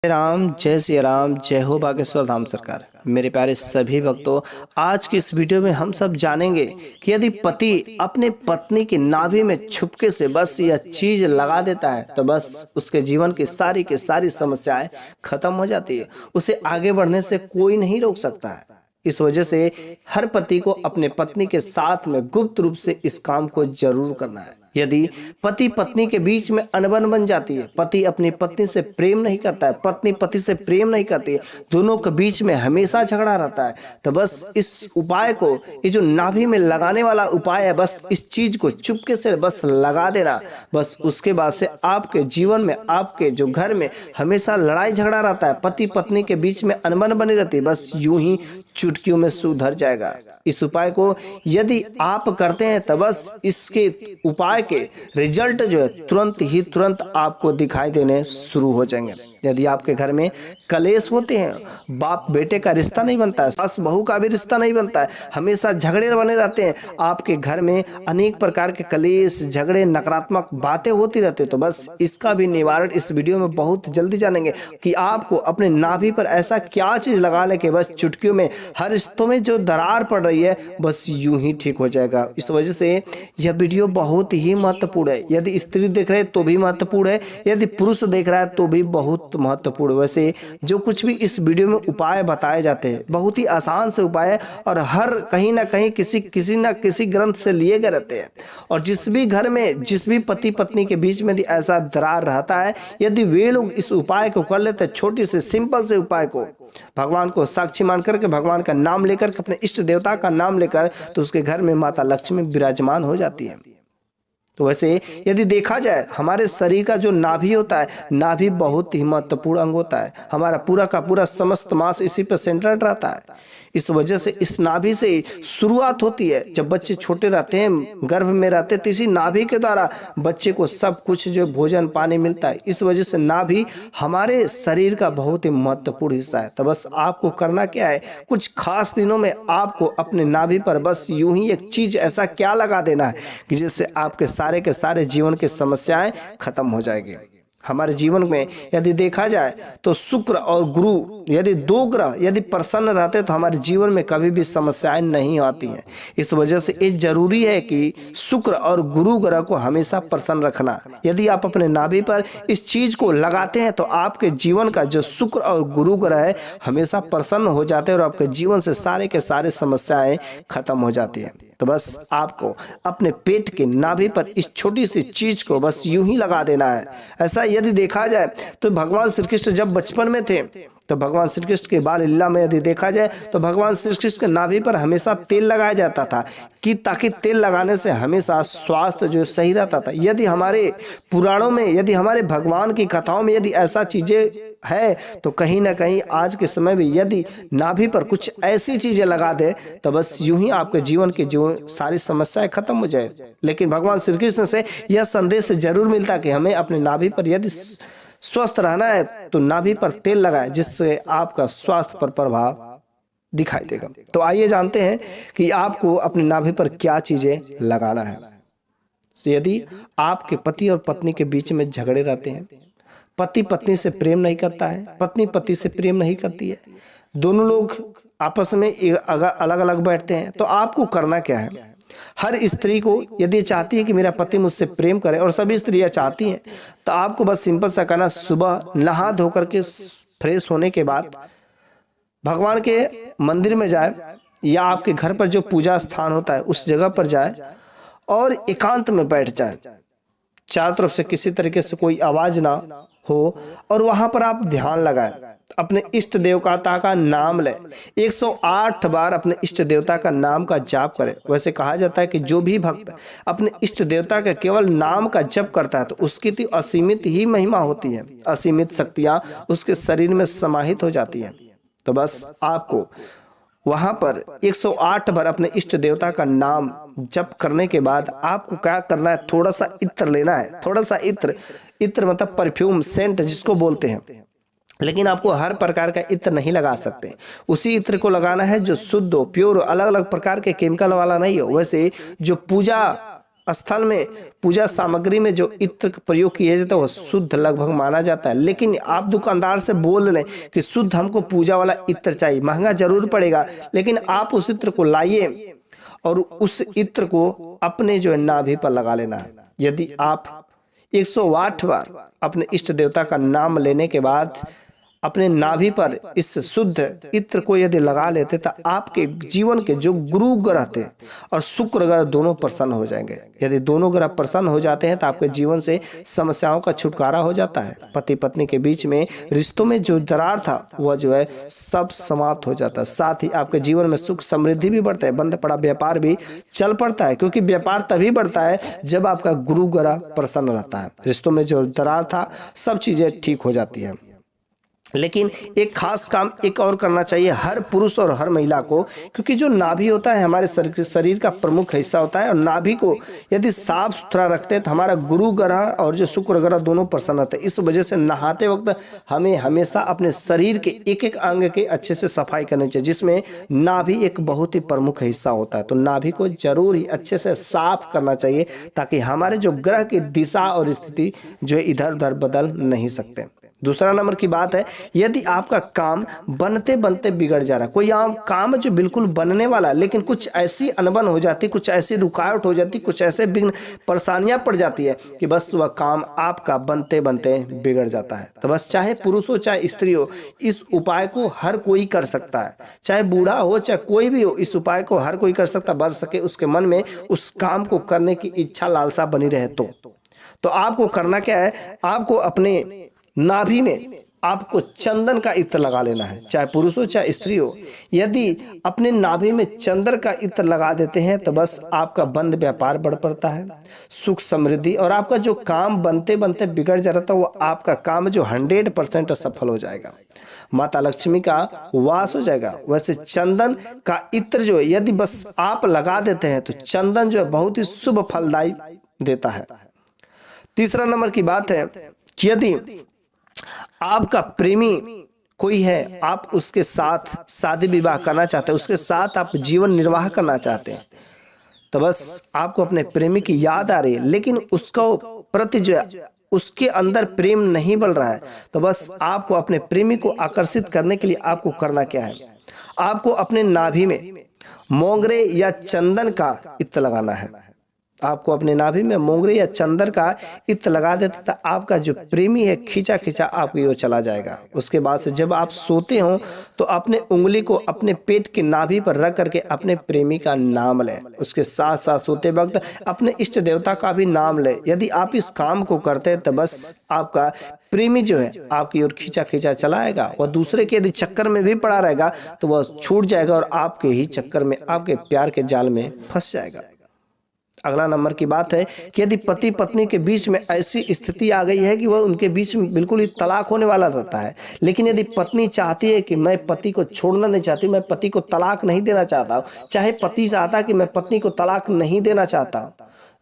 राम जय श्री राम, जय हो बागेश्वर धाम सरकार। मेरे प्यारे सभी भक्तों, आज की इस वीडियो में हम सब जानेंगे कि यदि पति अपने पत्नी की नाभि में छुपके से बस यह चीज लगा देता है तो बस उसके जीवन की सारी समस्याएं खत्म हो जाती है। उसे आगे बढ़ने से कोई नहीं रोक सकता है। इस वजह से हर पति को अपने पत्नी के साथ में गुप्त रूप से इस काम को जरूर करना है। यदि पति पत्नी के बीच में अनबन बन जाती है, पति अपनी पत्नी से प्रेम नहीं करता है, पत्नी पति से प्रेम नहीं करती है, दोनों के बीच में हमेशा झगड़ा रहता है, तो बस इस उपाय को, ये जो नाभि में लगाने वाला उपाय है, बस इस चीज को चुपके से बस लगा देना। बस उसके बाद से आपके जीवन में, आपके जो घर में हमेशा लड़ाई झगड़ा रहता है, पति पत्नी के बीच में अनबन बनी रहती है, बस यूं ही चुटकियों में सुधर जाएगा। इस उपाय को यदि आप करते हैं तो बस इसके उपाय के रिजल्ट जो है तुरंत आपको दिखाई देने शुरू हो जाएंगे। यदि आपके घर में कलेश होते हैं, बाप बेटे का रिश्ता नहीं बनता है, सास बहू का भी रिश्ता नहीं बनता है, हमेशा झगड़े बने रहते हैं, आपके घर में अनेक प्रकार के कलेश, झगड़े, नकारात्मक बातें होती रहती है, तो बस इसका भी निवारण इस वीडियो में बहुत जल्दी जानेंगे कि आपको अपने नाभि पर ऐसा क्या चीज लगा ले कि बस चुटकियों में हर रिश्तों में जो दरार पड़ रही है बस यूं ही ठीक हो जाएगा। इस वजह से यह वीडियो बहुत ही महत्वपूर्ण है। यदि स्त्री देख रहे तो भी महत्वपूर्ण है, यदि पुरुष देख रहा है तो भी बहुत महत्वपूर्ण। वैसे जो कुछ भी इस वीडियो में उपाय बताए जाते हैं बहुत ही आसान से उपाय है और हर कहीं ना कहीं किसी न किसी ग्रंथ से लिए गए रहते हैं। और जिस भी घर में, जिस भी पति पत्नी के बीच में यदि ऐसा दरार रहता है, यदि वे लोग इस उपाय को कर लेते हैं, छोटी से सिंपल से उपाय को, भगवान को साक्षी मान करके, भगवान का नाम लेकर, अपने इष्ट देवता का नाम लेकर, तो उसके घर में माता लक्ष्मी विराजमान हो जाती है। तो वैसे यदि देखा जाए, हमारे शरीर का जो नाभि होता है, नाभि बहुत ही महत्वपूर्ण अंग होता है। हमारा पूरा का पूरा समस्त मांस इसी पर सेंटर्ड रहता है। इस वजह से इस नाभि से शुरुआत होती है। जब बच्चे छोटे रहते हैं, गर्भ में रहते हैं, तो इसी नाभि के द्वारा बच्चे को सब कुछ जो भोजन पानी मिलता है। इस वजह से नाभि हमारे शरीर का बहुत ही महत्वपूर्ण हिस्सा है। तो बस आपको करना क्या है, कुछ खास दिनों में आपको अपने नाभि पर बस यूं ही एक चीज ऐसा क्या लगा देना है कि जिससे आपके सारे जीवन की समस्याएं खत्म हो जाएगी। हमारे जीवन में यदि देखा जाए तो शुक्र और गुरु, यदि दो ग्रह यदि प्रसन्न रहते तो हमारे जीवन में कभी भी समस्याएं नहीं आती हैं। इस वजह से ये जरूरी है कि शुक्र और गुरु ग्रह को हमेशा प्रसन्न रखना। यदि आप अपने नाभि पर इस चीज को लगाते हैं तो आपके जीवन का जो शुक्र और गुरु ग्रह है हमेशा प्रसन्न हो जाते हैं और आपके जीवन से सारे समस्याएं खत्म हो जाती है। तो बस आपको अपने पेट के नाभि पर इस छोटी सी चीज को बस यूं ही लगा देना है। ऐसा यदि देखा जाए तो भगवान श्री कृष्ण जब बचपन में थे तो भगवान श्री कृष्ण के बाल लीला में यदि देखा जाए तो भगवान श्री कृष्ण के नाभि पर हमेशा तेल लगाया जाता था कि ताकि तेल लगाने से हमेशा स्वास्थ्य जो सही रहता था। यदि हमारे पुराणों में, यदि हमारे भगवान की कथाओं में यदि ऐसा चीजें है तो कहीं ना कहीं आज के समय में यदि नाभि पर कुछ ऐसी चीजें लगा दे तो बस यूं ही आपके जीवन की जो सारी समस्याएं खत्म हो जाए। लेकिन भगवान श्री कृष्ण से यह संदेश जरूर मिलता कि हमें अपने नाभि पर यदि स्वस्थ रहना है तो नाभि पर तेल लगाए, जिससे आपका स्वास्थ्य पर प्रभाव दिखाई देगा। तो आइए जानते हैं कि आपको अपने नाभि पर क्या चीजें लगाना है। तो यदि आपके पति और पत्नी के बीच में झगड़े रहते हैं, पति पत्नी से प्रेम नहीं करता है, पत्नी पति से प्रेम नहीं करती है, दोनों लोग आपस में अलग अलग बैठते हैं, तो आपको करना क्या है। हर स्त्री को यदि चाहती है कि मेरा पति मुझसे प्रेम करे, और सभी स्त्रियां चाहती हैं, तो आपको बस सिंपल सा करना, सुबह नहा धो करके फ्रेश होने के बाद भगवान के मंदिर में जाए या आपके घर पर जो पूजा स्थान होता है उस जगह पर जाए और एकांत में बैठ जाए, चारों तरफ से किसी तरीके से कोई आवाज ना हो, और वहां पर आप ध्यान लगाएं, अपने इष्ट देवता का नाम लें, 108 बार अपने इष्ट देवता का नाम का जाप करें। वैसे कहा जाता है कि जो भी भक्त अपने इष्ट देवता के केवल नाम का जप करता है तो उसकी तो असीमित ही महिमा होती है, असीमित शक्तियां उसके शरीर में समाहित हो जाती हैं। तो बस आपको वहां पर 108 बार अपने इष्ट देवता का नाम जप करने के बाद आपको क्या करना है, थोड़ा सा इत्र लेना है। थोड़ा सा इत्र मतलब परफ्यूम, सेंट जिसको बोलते हैं, लेकिन आपको हर प्रकार का इत्र नहीं लगा सकते। उसी इत्र को लगाना है जो शुद्ध हो, प्योर हो, अलग अलग प्रकार के केमिकल वाला नहीं हो। वैसे जो पूजा स्थल में पूजा सामग्री में जो इत्र का प्रयोग किया जाता है वह शुद्ध लगभग माना जाता है। लेकिन आप दुकानदार से बोल लें कि शुद्ध हमको पूजा वाला इत्र चाहिए, महंगा जरूर पड़ेगा, लेकिन आप उस इत्र को लाइए और उस इत्र को अपने जो है नाभि पर लगा लेना है। यदि आप 108 बार अपने इष्ट देवता का नाम लेने के बाद अपने नाभि पर इस शुद्ध इत्र को यदि लगा लेते तो आपके जीवन के जो गुरु ग्रह थे और शुक्र ग्रह दोनों प्रसन्न हो जाएंगे। यदि दोनों ग्रह प्रसन्न हो जाते हैं तो आपके जीवन से समस्याओं का छुटकारा हो जाता है। पति पत्नी के बीच में रिश्तों में जो दरार था वह जो है सब समाप्त हो जाता है। साथ ही आपके जीवन में सुख समृद्धि भी बढ़ता है, बंद पड़ा व्यापार भी चल पड़ता है, क्योंकि व्यापार तभी बढ़ता है जब आपका गुरु ग्रह प्रसन्न रहता है। रिश्तों में जो दरार था सब चीजें ठीक हो जाती है। लेकिन एक खास काम एक और करना चाहिए हर पुरुष और हर महिला को, क्योंकि जो नाभि होता है हमारे शरीर का प्रमुख हिस्सा होता है और नाभि को यदि साफ सुथरा रखते हैं तो हमारा गुरु ग्रह और जो शुक्र ग्रह दोनों प्रसन्न रहते हैं। इस वजह से नहाते वक्त हमें हमेशा अपने शरीर के एक एक अंग के अच्छे से सफाई करनी चाहिए, जिसमें नाभि एक बहुत ही प्रमुख हिस्सा होता है। तो नाभि को जरूर ही अच्छे से साफ करना चाहिए ताकि हमारे जो ग्रह की दिशा और स्थिति जो है इधर उधर बदल नहीं सकते। दूसरा नंबर की बात है, यदि आपका काम बनते बनते बिगड़ जा रहा है, कोई काम जो बिल्कुल बनने वाला लेकिन कुछ ऐसी अनबन हो जाती, कुछ ऐसी रुकावट हो जाती, कुछ ऐसे विघ्न परेशानियां पड़ जाती है कि बस वह काम आपका बनते बनते बिगड़ जाता है। तो बस चाहे पुरुष हो चाहे स्त्री हो, इस उपाय को हर कोई कर सकता है, चाहे बूढ़ा हो चाहे कोई भी हो, इस उपाय को हर कोई कर सकता, बढ़ सके उसके मन में उस काम को करने की इच्छा लालसा बनी रहे। तो आपको करना क्या है, आपको अपने नाभि में आपको चंदन का इत्र लगा लेना है, चाहे पुरुष हो चाहे स्त्री हो। यदि अपने नाभि में चंदन का इत्र लगा देते हैं तो बस आपका बंद व्यापार बढ़ पड़ता है, सुख समृद्धि, और आपका जो काम बनते बनते बिगड़ जा रहा था वो आपका काम जो 100% सफल हो जाएगा, माता लक्ष्मी का वास हो जाएगा। वैसे चंदन का इत्र जो है यदि बस आप लगा देते हैं तो चंदन जो है बहुत ही शुभ फलदायी देता है। तीसरा नंबर की बात है कि यदि आपका प्रेमी कोई है, आप उसके साथ शादी विवाह करना चाहते हैं, उसके साथ आप जीवन निर्वाह करना चाहते हैं, तो बस आपको अपने प्रेमी की याद आ रही है लेकिन उसको प्रति जो उसके अंदर प्रेम नहीं बढ़ रहा है, तो बस आपको अपने प्रेमी को आकर्षित करने के लिए आपको करना क्या है, आपको अपने नाभि में मोंगरे या चंदन का इत्र लगाना है। आपको अपने नाभि में मोंगरे या चंदन का इत्र लगा देता था, आपका जो प्रेमी है खींचा खींचा आपकी ओर चला जाएगा। उसके बाद से जब आप सोते हो तो अपने उंगली को अपने पेट के नाभि पर रख करके अपने प्रेमी का नाम लें। उसके साथ साथ सोते वक्त अपने इष्ट देवता का भी नाम लें। यदि आप इस काम को करते हैं तो बस आपका प्रेमी जो है आपकी ओर खींचा खींचा चलाएगा। वह दूसरे के यदि चक्कर में भी पड़ा रहेगा तो वह छूट जाएगा और आपके ही चक्कर में, आपके प्यार के जाल में फंस जाएगा। अगला नंबर की बात है कि यदि पति पत्नी के बीच में ऐसी स्थिति आ गई है कि वह उनके बीच में बिल्कुल ही तलाक होने वाला रहता है, लेकिन यदि पत्नी चाहती है कि मैं पति को छोड़ना नहीं चाहती, मैं पति को तलाक नहीं देना चाहता, चाहे पति चाहता कि मैं पत्नी को तलाक नहीं देना चाहता,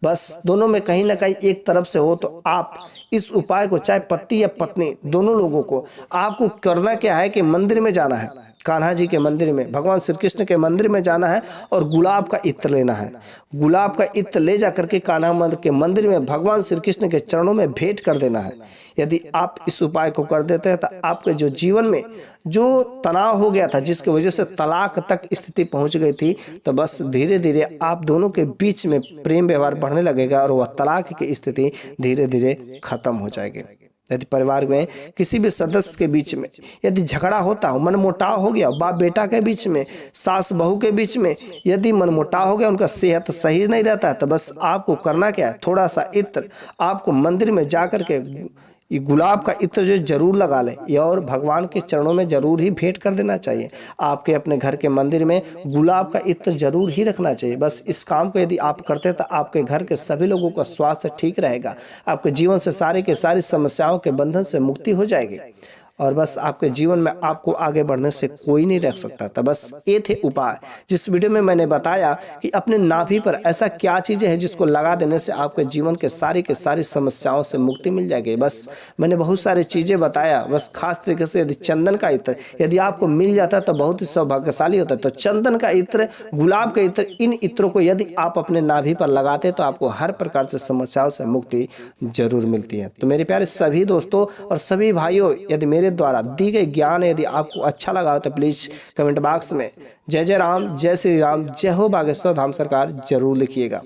बस दोनों में कहीं ना कहीं एक तरफ से हो, तो आप इस उपाय को, चाहे पति या पत्नी दोनों लोगों को, आपको करना क्या है कि मंदिर में जाना है, कान्हा जी के मंदिर में, भगवान श्री कृष्ण के मंदिर में जाना है और गुलाब का इत्र लेना है। गुलाब का इत्र ले जाकर के कान्हा के मंदिर में भगवान श्री कृष्ण के चरणों में भेंट कर देना है। यदि आप इस उपाय को कर देते हैं तो आपके जो जीवन में जो तनाव हो गया था, जिसकी वजह से तलाक तक स्थिति पहुंच गई थी, तो बस धीरे धीरे आप दोनों के बीच में प्रेम व्यवहार बढ़ने लगेगा और वह तलाक की स्थिति धीरे धीरे खत्म हो जाएगी। यदि परिवार में किसी भी सदस्य के बीच में यदि झगड़ा होता हो, मनमुटाव हो गया, बाप बेटा के बीच में, सास बहू के बीच में यदि मनमुटाव हो गया, उनका सेहत सही नहीं रहता है, तो बस आपको करना क्या है, थोड़ा सा इत्र आपको मंदिर में जाकर के ये गुलाब का इत्र जो जरूर लगा लें और भगवान के चरणों में जरूर ही भेंट कर देना चाहिए। आपके अपने घर के मंदिर में गुलाब का इत्र जरूर ही रखना चाहिए। बस इस काम को यदि आप करते हैं तो आपके घर के सभी लोगों का स्वास्थ्य ठीक रहेगा, आपके जीवन से सारे के सारी समस्याओं के बंधन से मुक्ति हो जाएगी और बस आपके जीवन में आपको आगे बढ़ने से कोई नहीं रख सकता था। बस ये थे उपाय जिस वीडियो में मैंने बताया कि अपने नाभि पर ऐसा क्या चीजें हैं जिसको लगा देने से आपके जीवन के सारी समस्याओं से मुक्ति मिल जाएगी। बस मैंने बहुत सारी चीजें बताया। बस खास तरीके से यदि चंदन का इत्र यदि आपको मिल जाता है तो बहुत ही सौभाग्यशाली होता है। तो चंदन का इत्र, गुलाब का इत्र, इन इत्रों को यदि आप अपने नाभि पर लगाते तो आपको हर प्रकार से समस्याओं से मुक्ति जरूर मिलती है। तो मेरे प्यारे सभी दोस्तों और सभी भाइयों, यदि मेरे द्वारा दी गई ज्ञान यदि आपको अच्छा लगा हो तो प्लीज कमेंट बॉक्स में जय जय राम, जय श्री राम, जय हो बागेश्वर धाम सरकार जरूर लिखिएगा।